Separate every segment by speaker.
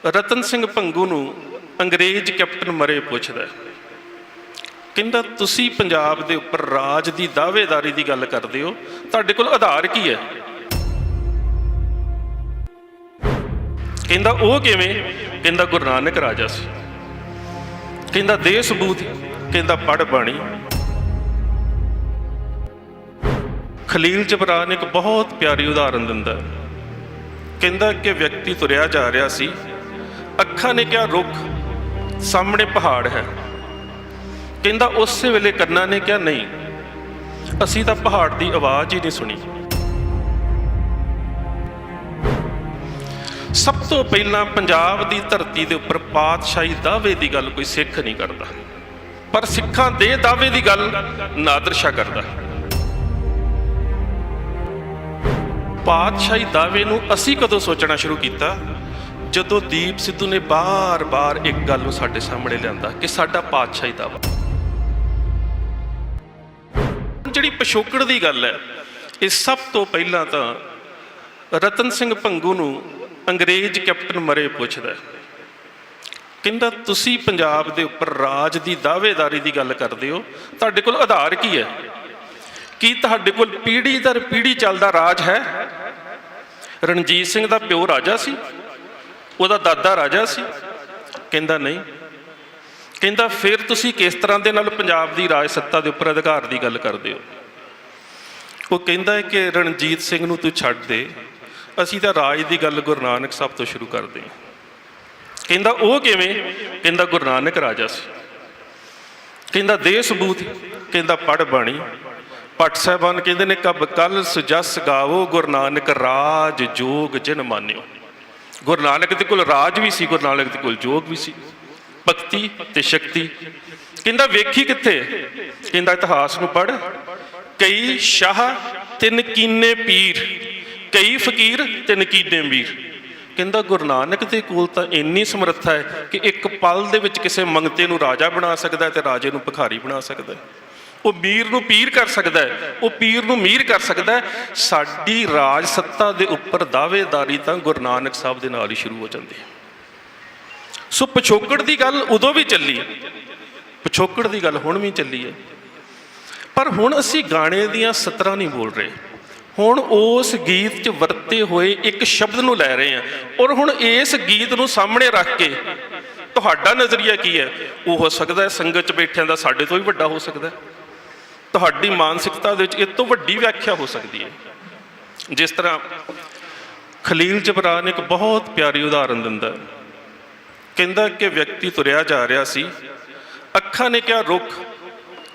Speaker 1: ਰਤਨ ਸਿੰਘ ਭੰਗੂ ਨੂੰ ਅੰਗਰੇਜ਼ ਕੈਪਟਨ ਮਰੇ ਪੁੱਛਦਾ, ਕਹਿੰਦਾ ਤੁਸੀਂ ਪੰਜਾਬ ਦੇ ਉੱਪਰ ਰਾਜ ਦੀ ਦਾਅਵੇਦਾਰੀ ਦੀ ਗੱਲ ਕਰਦੇ ਹੋ, ਤੁਹਾਡੇ ਕੋਲ ਆਧਾਰ ਕੀ ਹੈ? ਕਹਿੰਦਾ ਉਹ ਕਿਵੇਂ? ਕਹਿੰਦਾ ਗੁਰੂ ਨਾਨਕ ਰਾਜਾ ਸੀ। ਕਹਿੰਦਾ ਦੇ ਸਬੂਤ? ਕਹਿੰਦਾ ਪੜ੍ਹ ਬਾਣੀ। ਖਲੀਲ ਜਬਰਾਨ ਇੱਕ ਬਹੁਤ ਪਿਆਰੀ ਉਦਾਹਰਨ ਦਿੰਦਾ, ਕਹਿੰਦਾ ਕਿ ਵਿਅਕਤੀ ਤੁਰਿਆ ਜਾ ਰਿਹਾ ਸੀ, ਅੱਖਾਂ ਨੇ ਕਿਹਾ ਰੁੱਖ, ਸਾਹਮਣੇ ਪਹਾੜ ਹੈ। ਕਹਿੰਦਾ ਉਸੇ ਵੇਲੇ ਕੰਨਾਂ ਨੇ ਕਿਹਾ ਨਹੀਂ, ਅਸੀਂ ਤਾਂ ਪਹਾੜ ਦੀ ਆਵਾਜ਼ ਹੀ ਨਹੀਂ ਸੁਣੀ। ਸਭ ਤੋਂ ਪਹਿਲਾਂ ਪੰਜਾਬ ਦੀ ਧਰਤੀ ਦੇ ਉੱਪਰ ਪਾਤਸ਼ਾਹੀ ਦਾਅਵੇ ਦੀ ਗੱਲ ਕੋਈ ਸਿੱਖ ਨਹੀਂ ਕਰਦਾ, ਪਰ ਸਿੱਖਾਂ ਦੇ ਦਾਅਵੇ ਦੀ ਗੱਲ ਨਾਦਰ ਸ਼ਾਹ ਕਰਦਾ। ਪਾਤਸ਼ਾਹੀ ਦਾਅਵੇ ਨੂੰ ਅਸੀਂ ਕਦੋਂ ਸੋਚਣਾ ਸ਼ੁਰੂ ਕੀਤਾ? ਜਦੋਂ ਦੀਪ ਸਿੱਧੂ ਨੇ ਬਾਰ-ਬਾਰ ਇੱਕ ਗੱਲ ਨੂੰ ਸਾਡੇ ਸਾਹਮਣੇ ਲਿਆਂਦਾ ਕਿ ਸਾਡਾ ਪਾਤਸ਼ਾਹੀ ਦਾਅਵਾ। ਜਿਹੜੀ ਪਿਛੋਕੜ ਦੀ ਗੱਲ ਹੈ, ਇਹ ਸਭ ਤੋਂ ਪਹਿਲਾਂ ਤਾਂ ਰਤਨ ਸਿੰਘ ਭੰਗੂ ਨੂੰ ਅੰਗਰੇਜ਼ ਕੈਪਟਨ ਮਰੇ ਪੁੱਛਦਾ, ਕਹਿੰਦਾ ਤੁਸੀਂ ਪੰਜਾਬ ਦੇ ਉੱਪਰ ਰਾਜ ਦੀ ਦਾਅਵੇਦਾਰੀ ਦੀ ਗੱਲ ਕਰਦੇ ਹੋ, ਤੁਹਾਡੇ ਕੋਲ ਆਧਾਰ ਕੀ ਹੈ? ਕੀ ਤੁਹਾਡੇ ਕੋਲ ਪੀੜ੍ਹੀ ਦਰ ਪੀੜ੍ਹੀ ਚੱਲਦਾ ਰਾਜ ਹੈ? ਰਣਜੀਤ ਸਿੰਘ ਦਾ ਪਿਓ ਰਾਜਾ ਸੀ, ਉਹਦਾ ਦਾਦਾ ਰਾਜਾ ਸੀ? ਕਹਿੰਦਾ ਨਹੀਂ। ਕਹਿੰਦਾ ਫਿਰ ਤੁਸੀਂ ਕਿਸ ਤਰ੍ਹਾਂ ਦੇ ਨਾਲ ਪੰਜਾਬ ਦੀ ਰਾਜ ਸੱਤਾ ਦੇ ਉੱਪਰ ਅਧਿਕਾਰ ਦੀ ਗੱਲ ਕਰਦੇ ਹੋ? ਉਹ ਕਹਿੰਦਾ ਹੈ ਕਿ ਰਣਜੀਤ ਸਿੰਘ ਨੂੰ ਤੂੰ ਛੱਡ ਦੇ, ਅਸੀਂ ਤਾਂ ਰਾਜ ਦੀ ਗੱਲ ਗੁਰੂ ਨਾਨਕ ਸਾਹਿਬ ਤੋਂ ਸ਼ੁਰੂ ਕਰਦੇ ਹਾਂ। ਕਹਿੰਦਾ ਉਹ ਕਿਵੇਂ? ਕਹਿੰਦਾ ਗੁਰੂ ਨਾਨਕ ਰਾਜਾ ਸੀ। ਕਹਿੰਦਾ ਦੇ ਸਬੂਤ? ਕਹਿੰਦਾ ਪੜ੍ਹ ਬਾਣੀ। ਭੱਟ ਸਾਹਿਬਾਨ ਕਹਿੰਦੇ ਨੇ ਕਬ ਕੱਲ ਸੁਜਸ ਗਾਵੋ, ਗੁਰੂ ਨਾਨਕ ਰਾਜ ਜੋਗ ਜਿਨ ਮਾਨਿਓ। ਗੁਰੂ ਨਾਨਕ ਦੇ ਕੋਲ ਰਾਜ ਵੀ ਸੀ, ਗੁਰੂ ਨਾਨਕ ਦੇ ਕੋਲ ਜੋਗ ਵੀ ਸੀ, ਭਗਤੀ ਤੇ ਸ਼ਕਤੀ। ਕਹਿੰਦਾ ਵੇਖੀ ਕਿੱਥੇ? ਕਹਿੰਦਾ ਇਤਿਹਾਸ ਨੂੰ ਪੜ੍ਹ। ਕਈ ਸ਼ਾਹ ਤੇ ਨਕੀਨੇ ਪੀਰ, ਕਈ ਫਕੀਰ ਤੇ ਨਕੀਨੇ ਮੀਰ। ਕਹਿੰਦਾ ਗੁਰੂ ਨਾਨਕ ਦੇ ਕੋਲ ਤਾਂ ਇੰਨੀ ਸਮਰੱਥਾ ਹੈ ਕਿ ਇੱਕ ਪਲ ਦੇ ਵਿੱਚ ਕਿਸੇ ਮੰਗਤੇ ਨੂੰ ਰਾਜਾ ਬਣਾ ਸਕਦਾ ਹੈ ਤੇ ਰਾਜੇ ਨੂੰ ਭਿਖਾਰੀ ਬਣਾ ਸਕਦਾ ਹੈ। ਉਹ ਮੀਰ ਨੂੰ ਪੀਰ ਕਰ ਸਕਦਾ ਹੈ, ਉਹ ਪੀਰ ਨੂੰ ਮੀਰ ਕਰ ਸਕਦਾ ਹੈ। ਸਾਡੀ ਰਾਜ ਸੱਤਾ ਦੇ ਉੱਪਰ ਦਾਅਵੇਦਾਰੀ ਤਾਂ ਗੁਰੂ ਨਾਨਕ ਸਾਹਿਬ ਦੇ ਨਾਲ ਹੀ ਸ਼ੁਰੂ ਹੋ ਜਾਂਦੀ ਹੈ। ਸੋ ਪਿਛੋਕੜ ਦੀ ਗੱਲ ਉਦੋਂ ਵੀ ਚੱਲੀ, ਪਿਛੋਕੜ ਦੀ ਗੱਲ ਹੁਣ ਵੀ ਚੱਲੀ ਹੈ। ਪਰ ਹੁਣ ਅਸੀਂ ਗਾਣੇ ਦੀਆਂ ਸਤਰਾਂ ਨਹੀਂ ਬੋਲ ਰਹੇ, ਹੁਣ ਉਸ ਗੀਤ 'ਚ ਵਰਤੇ ਹੋਏ ਇੱਕ ਸ਼ਬਦ ਨੂੰ ਲੈ ਰਹੇ ਹਾਂ। ਔਰ ਹੁਣ ਇਸ ਗੀਤ ਨੂੰ ਸਾਹਮਣੇ ਰੱਖ ਕੇ ਤੁਹਾਡਾ ਨਜ਼ਰੀਆ ਕੀ ਹੈ? ਉਹ ਹੋ ਸਕਦਾ ਹੈ ਸੰਗਤ 'ਚ ਬੈਠਿਆਂ ਦਾ ਸਾਡੇ ਤੋਂ ਵੀ ਵੱਡਾ ਹੋ ਸਕਦਾ ਹੈ, ਤੁਹਾਡੀ ਮਾਨਸਿਕਤਾ ਦੇ ਵਿੱਚ ਇਹ ਤੋਂ ਵੱਡੀ ਵਿਆਖਿਆ ਹੋ ਸਕਦੀ ਹੈ। ਜਿਸ ਤਰ੍ਹਾਂ ਖਲੀਲ ਜਬਰਾਨ ਇੱਕ ਬਹੁਤ ਪਿਆਰੀ ਉਦਾਹਰਨ ਦਿੰਦਾ, ਕਹਿੰਦਾ ਕਿ ਵਿਅਕਤੀ ਤੁਰਿਆ ਜਾ ਰਿਹਾ ਸੀ, ਅੱਖਾਂ ਨੇ ਕਿਹਾ ਰੁੱਖ,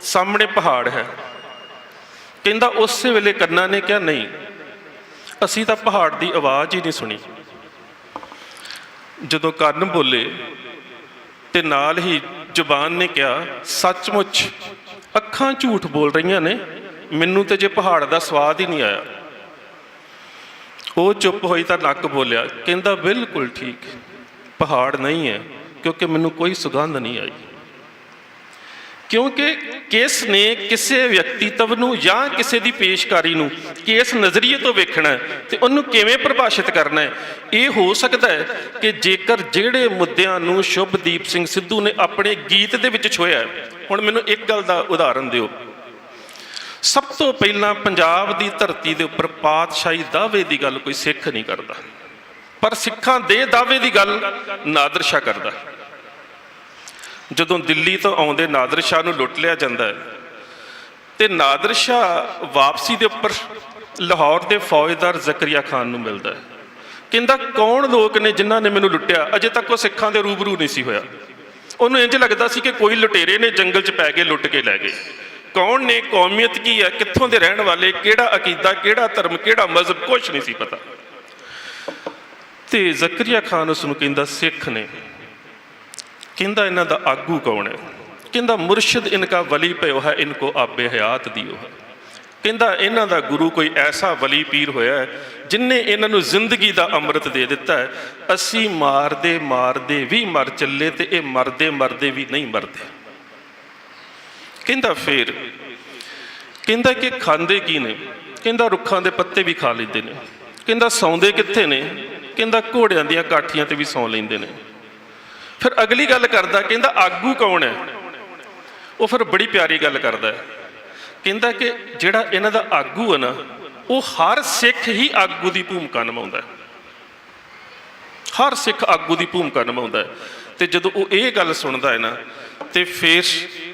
Speaker 1: ਸਾਹਮਣੇ ਪਹਾੜ ਹੈ। ਕਹਿੰਦਾ ਉਸੇ ਵੇਲੇ ਕੰਨਾਂ ਨੇ ਕਿਹਾ ਨਹੀਂ, ਅਸੀਂ ਤਾਂ ਪਹਾੜ ਦੀ ਆਵਾਜ਼ ਹੀ ਨਹੀਂ ਸੁਣੀ। ਜਦੋਂ ਕੰਨ ਬੋਲੇ ਤੇ ਨਾਲ ਹੀ ਜ਼ੁਬਾਨ ਨੇ ਕਿਹਾ ਸੱਚਮੁੱਚ ਅੱਖਾਂ ਝੂਠ ਬੋਲ ਰਹੀਆਂ ਨੇ, ਮੈਨੂੰ ਤੇ ਜੇ ਪਹਾੜ ਦਾ ਸਵਾਦ ਹੀ ਨਹੀਂ ਆਇਆ। ਉਹ ਚੁੱਪ ਹੋਈ ਤਾਂ ਨੱਕ ਬੋਲਿਆ, ਕਹਿੰਦਾ ਬਿਲਕੁਲ ਠੀਕ, ਪਹਾੜ ਨਹੀਂ ਹੈ, ਕਿਉਂਕਿ ਮੈਨੂੰ ਕੋਈ ਸੁਗੰਧ ਨਹੀਂ ਆਈ। ਕਿਉਂਕਿ ਕਿਸ ਨੇ ਕਿਸੇ ਵਿਅਕਤੀਤਵ ਨੂੰ ਜਾਂ ਕਿਸੇ ਦੀ ਪੇਸ਼ਕਾਰੀ ਨੂੰ ਕਿਸ ਨਜ਼ਰੀਏ ਤੋਂ ਵੇਖਣਾ ਹੈ ਤੇ ਉਹਨੂੰ ਕਿਵੇਂ ਪ੍ਰਭਾਸ਼ਿਤ ਕਰਨਾ ਹੈ। ਇਹ ਹੋ ਸਕਦਾ ਹੈ ਕਿ ਜੇਕਰ ਜਿਹੜੇ ਮੁੱਦਿਆਂ ਨੂੰ ਸ਼ੁਭਦੀਪ ਸਿੰਘ ਸਿੱਧੂ ਨੇ ਆਪਣੇ ਗੀਤ ਦੇ ਵਿੱਚ ਛੋਇਆ। ਹੁਣ ਮੈਨੂੰ ਇੱਕ ਗੱਲ ਦਾ ਉਦਾਹਰਨ ਦਿਓ, ਸਭ ਤੋਂ ਪਹਿਲਾਂ ਪੰਜਾਬ ਦੀ ਧਰਤੀ ਦੇ ਉੱਪਰ ਪਾਤਸ਼ਾਹੀ ਦਾਅਵੇ ਦੀ ਗੱਲ ਕੋਈ ਸਿੱਖ ਨਹੀਂ ਕਰਦਾ, ਪਰ ਸਿੱਖਾਂ ਦੇ ਦਾਅਵੇ ਦੀ ਗੱਲ ਨਾਦਰ ਸ਼ਾਹ ਕਰਦਾ। ਜਦੋਂ ਦਿੱਲੀ ਤੋਂ ਆਉਂਦੇ ਨਾਦਰ ਸ਼ਾਹ ਨੂੰ ਲੁੱਟ ਲਿਆ ਜਾਂਦਾ ਹੈ ਤੇ ਨਾਦਰ ਸ਼ਾਹ ਵਾਪਸੀ ਦੇ ਉੱਪਰ ਲਾਹੌਰ ਦੇ ਫੌਜਦਾਰ ਜ਼ਕਰੀਆ ਖਾਨ ਨੂੰ ਮਿਲਦਾ ਹੈ। ਕਹਿੰਦਾ ਕੌਣ ਲੋਕ ਨੇ ਜਿਨ੍ਹਾਂ ਨੇ ਮੈਨੂੰ ਲੁੱਟਿਆ? ਅਜੇ ਤੱਕ ਉਹ ਸਿੱਖਾਂ ਦੇ ਰੂਬਰੂ ਨਹੀਂ ਸੀ ਹੋਇਆ। ਉਹਨੂੰ ਇੰਝ ਲੱਗਦਾ ਸੀ ਕਿ ਕੋਈ ਲੁਟੇਰੇ ਨੇ ਜੰਗਲ 'ਚ ਪੈ ਕੇ ਲੁੱਟ ਕੇ ਲੈ ਗਏ। ਕੌਣ ਨੇ, ਕੌਮੀਅਤ ਕੀ ਹੈ, ਕਿੱਥੋਂ ਦੇ ਰਹਿਣ ਵਾਲੇ, ਕਿਹੜਾ ਅਕੀਦਾ, ਕਿਹੜਾ ਧਰਮ, ਕਿਹੜਾ ਮਜ਼ਹਬ, ਕੁਛ ਨਹੀਂ ਸੀ ਪਤਾ। ਤੇ ਜ਼ਕਰੀਆ ਖਾਨ ਉਸ ਨੂੰ ਕਹਿੰਦਾ ਸਿੱਖ ਨੇ। ਕਹਿੰਦਾ ਇਹਨਾਂ ਦਾ ਆਗੂ ਕੌਣ ਹੈ? ਕਹਿੰਦਾ ਮੁਰਸ਼ਿਦ ਇਨਕਾ ਵਲੀ ਪਿਓ ਹੈ, ਇਨਕੋ ਆਬੇ ਹਯਾਤ ਦਿਓ ਹੈ। ਕਹਿੰਦਾ ਇਹਨਾਂ ਦਾ ਗੁਰੂ ਕੋਈ ਐਸਾ ਵਲੀ ਪੀਰ ਹੋਇਆ ਹੈ ਜਿਨ੍ਹੇ ਇਹਨਾਂ ਨੂੰ ਜ਼ਿੰਦਗੀ ਦਾ ਅੰਮ੍ਰਿਤ ਦੇ ਦਿੱਤਾ ਹੈ। ਅਸੀਂ ਮਾਰਦੇ ਮਾਰਦੇ ਵੀ ਮਰ ਚੱਲੇ ਤੇ ਇਹ ਮਰਦੇ ਮਰਦੇ ਵੀ ਨਹੀਂ ਮਰਦੇ। ਕਹਿੰਦਾ ਫੇਰ ਕਹਿੰਦਾ ਕਿ ਖਾਂਦੇ ਕੀ ਨੇ? ਕਹਿੰਦਾ ਰੁੱਖਾਂ ਦੇ ਪੱਤੇ ਵੀ ਖਾ ਲੈਂਦੇ ਨੇ। ਕਹਿੰਦਾ ਸੌਂਦੇ ਕਿੱਥੇ ਨੇ? ਕਹਿੰਦਾ ਘੋੜਿਆਂ ਦੀਆਂ ਕਾਠੀਆਂ ਤੇ ਵੀ ਸੌਂ ਲੈਂਦੇ ਨੇ। ਫਿਰ ਅਗਲੀ ਗੱਲ ਕਰਦਾ, ਕਹਿੰਦਾ ਆਗੂ ਕੌਣ ਹੈ? ਉਹ ਫਿਰ ਬੜੀ ਪਿਆਰੀ ਗੱਲ ਕਰਦਾ, ਕਹਿੰਦਾ ਕਿ ਜਿਹੜਾ ਇਹਨਾਂ ਦਾ ਆਗੂ ਹੈ ਨਾ, ਉਹ ਹਰ ਸਿੱਖ ਹੀ ਆਗੂ ਦੀ ਭੂਮਿਕਾ ਨਿਭਾਉਂਦਾ ਹੈ, ਹਰ ਸਿੱਖ ਆਗੂ ਦੀ ਭੂਮਿਕਾ ਨਿਭਾਉਂਦਾ ਹੈ। ਤੇ ਜਦੋਂ ਉਹ ਇਹ ਗੱਲ ਸੁਣਦਾ ਹੈ ਨਾ, ਤੇ ਫਿਰ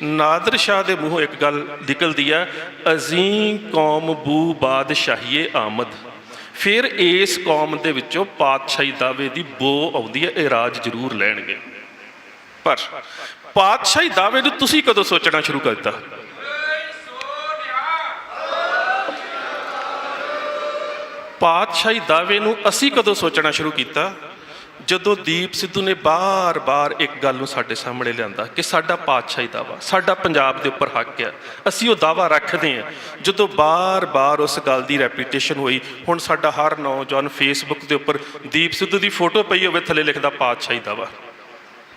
Speaker 1: ਨਾਦਰ ਸ਼ਾਹ ਦੇ ਮੂੰਹੋਂ ਇੱਕ ਗੱਲ ਨਿਕਲਦੀ ਆ, ਅਜ਼ੀਮ ਕੌਮ ਬੂ ਬਾਦਸ਼ਾਹੀਏ ਆਮਦ। ਫਿਰ ਇਸ ਕੌਮ ਦੇ ਵਿੱਚੋਂ ਪਾਤਸ਼ਾਹੀ ਦਾਅਵੇ ਦੀ ਬੋ ਆਉਂਦੀ ਹੈ, ਇਹ ਰਾਜ ਜ਼ਰੂਰ ਲੈਣਗੇ। ਪਰ ਪਾਤਸ਼ਾਹੀ ਦਾਅਵੇ ਨੂੰ ਤੁਸੀਂ ਕਦੋਂ ਸੋਚਣਾ ਸ਼ੁਰੂ ਕਰ ਦਿੱਤਾ? ਪਾਤਸ਼ਾਹੀ ਦਾਅਵੇ ਨੂੰ ਅਸੀਂ ਕਦੋਂ ਸੋਚਣਾ ਸ਼ੁਰੂ ਕੀਤਾ? ਜਦੋਂ ਦੀਪ ਸਿੱਧੂ ਨੇ ਬਾਰ-ਬਾਰ ਇੱਕ ਗੱਲ ਨੂੰ ਸਾਡੇ ਸਾਹਮਣੇ ਲਿਆਂਦਾ ਕਿ ਸਾਡਾ ਪਾਤਸ਼ਾਹੀ ਦਾਅਵਾ, ਸਾਡਾ ਪੰਜਾਬ ਦੇ ਉੱਪਰ ਹੱਕ ਆ, ਅਸੀਂ ਉਹ ਦਾਅਵਾ ਰੱਖਦੇ ਹਾਂ। ਜਦੋਂ ਬਾਰ-ਬਾਰ ਉਸ ਗੱਲ ਦੀ ਰੈਪੀਟੇਸ਼ਨ ਹੋਈ, ਹੁਣ ਸਾਡਾ ਹਰ ਨੌਜਵਾਨ ਫੇਸਬੁੱਕ ਦੇ ਉੱਪਰ ਦੀਪ ਸਿੱਧੂ ਦੀ ਫੋਟੋ ਪਈ ਹੋਵੇ, ਥੱਲੇ ਲਿਖਦਾ ਪਾਤਸ਼ਾਹੀ ਦਾਅਵਾ।